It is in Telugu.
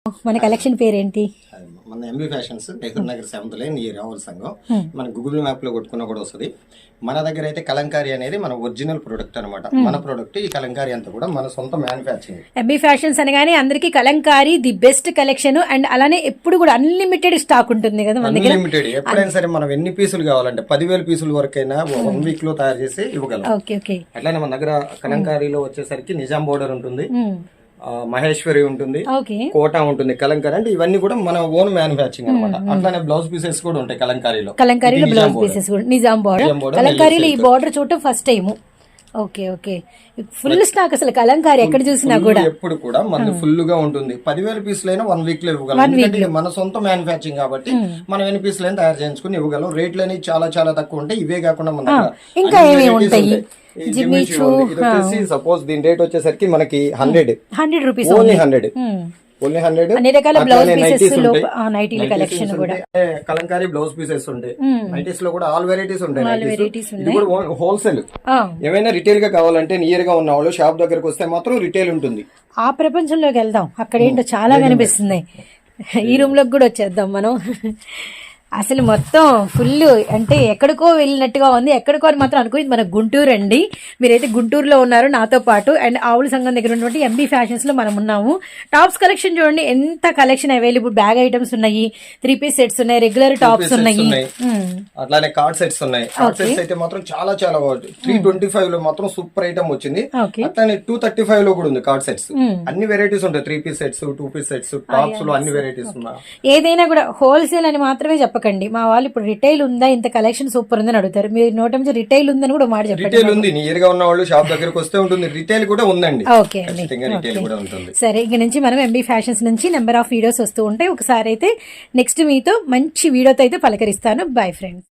మన కలెక్షన్ పేరేంటి? మన MB fashions Nehru Nagar 7th line ఈ రావుల సంఘం. మన గూగుల్ మ్యాప్ లో కొట్టుకున్నా కూడా వస్తుంది. మన దగ్గర అయితే కలంకారీ అనేది మన ఒరిజినల్ ప్రొడక్ట్ అనమాట. మన ప్రొడక్ట్ ఈ కలంకారీ అంతా కూడా మన సొంత మ్యానుఫ్యాక్చరింగ్. ఎంబీ ఫ్యాషన్స్ అనగానే అందరికి Kalamkari the best collection and అలానే ఎప్పుడు కూడా అన్లిమిటెడ్ స్టాక్ ఉంటుంది కదా మన దగ్గర. అన్లిమిటెడ్ ఎప్పుడైనా సరే మనం ఎన్ని పీసులు కావాలంటే 10,000 పీసుల వరకైనా 1 వీక్ లో తయారు చేసి ఇవ్వగలం. అట్లానే మన దగ్గర కలంకారీలో వచ్చేసరికి నిజాం బోర్డర్ ఉంటుంది, మహేశ్వరి ఉంటుంది, కోట ఉంటుంది, కలంకారీ అంటే ఇవన్నీ కూడా మన ఓన్ మ్యానుఫ్యాక్చరింగ్ అనమాట. అట్లానే బ్లౌజ్ పీసెస్ కూడా ఉంటాయి కలంకారీలో. బ్లౌజ్ పీసెస్ కూడా నిజాం బోర్డర్. కలంకారీలో ఈ బోర్డర్ చూడటం first time. Okay full stock అసలు కలంకారీ ఎక్కడ చూసినా కూడా ఎప్పుడు కూడా మన ఫుల్ గా ఉంటుంది. 10,000 పీసులైనా 1 వీక్ లో ఇవ్వగలం. ఎందుకంటే మన సొంత మ్యానుఫ్యాక్చరింగ్ కాబట్టి మనం ఎన్ని పీసులైనా తయారు చేయించుకుని ఇవ్వగలం. రేట్లు అనేవి చాలా చాలా తక్కువ ఉంటాయి. ఇవే కాకుండా మన ఇంకా ఏమేమి ఉంటాయి? సపోజ్ దీని రేట్ వచ్చేసరికి మనకి 100 రూపీస్, ఓన్లీ 100. అన్ని రకాల బ్లౌజ్ పీసెస్ నైటీల కలెక్షన్ కూడా, కలంకారీ బ్లౌజ్ పీసెస్ ఉంటాయి. నైటీస్ లో కూడా ఆల్ వెరైటీస్ ఉంటాయి. ఇది కూడా హోల్సేల్. ఏమైనా రిటైల్ గా కావాలంటే నియర్ గా ఉన్న వాళ్ళు షాప్ దగ్గరకు వస్తే మాత్రం రిటైల్ ఉంటుంది. ఆ ప్రపంచంలోకి వెళ్దాం. అక్కడ ఏంటో చాలా కనిపిస్తుంది. ఈ రూమ్ లోకి కూడా వచ్చేద్దాం మనం. అసలు మొత్తం ఫుల్ అంటే ఎక్కడికో వెళ్ళినట్టుగా ఉంది. ఎక్కడికో అని మాత్రం అనుకుని మన గుంటూరు అండి. మీరైతే గుంటూరులో ఉన్నారు నాతో పాటు. అండ్ ఆవుల సంఘం దగ్గర ఉన్నటువంటి ఎంబీ ఫ్యాషన్స్ లో మనం ఉన్నాము. టాప్స్ కలెక్షన్ చూడండి, ఎంత కలెక్షన్ అవైలబుల్. బ్యాగ్ ఐటమ్స్ ఉన్నాయి, 3 పీస్ సెట్స్ ఉన్నాయి, రెగ్యులర్ టాప్స్ ఉన్నాయి, అట్లానే కార్డ్ సెట్స్ ఉన్నాయి. కార్డ్ సెట్స్ అయితే మాత్రం చాలా చాలా 325 లో మాత్రం సూపర్ ఐటమ్ వచ్చింది. అట్లానే 235 లో కూడా ఉంది కార్డ్ సెట్స్. అన్ని వెరైటీస్ ఉంటాయి. 3 piece sets, 2 piece sets, tops లో అన్ని వెరైటీస్ ఉన్నాయి. ఏదైనా కూడా హోల్సేల్ అని మాత్రమే చెప్పకండి. మా వాళ్ళు ఇప్పుడు రిటైల్ ఉందా, ఇంత కలెక్షన్ సూపర్ ఉందని అడుగుతారు. మీరు నోట నుంచి రిటైల్ ఉందని కూడా మాట చెప్పండి. రిటైల్ ఉంది, నియర్ గా ఉన్న వాళ్ళు షాప్ దగ్గరకు వస్తే ఉంటుంది. రిటైల్ కూడా ఉందండి. ఓకే అండి, సరే. ఇక నుంచి మనం ఎంబీ ఫ్యాషన్స్ నుంచి నెంబర్ ఆఫ్ వీడియోస్ వస్తూ ఉంటాయి. ఒకసారి అయితే నెక్స్ట్ మీతో మంచి వీడియోతో అయితే పలకరిస్తాను. Bye friends.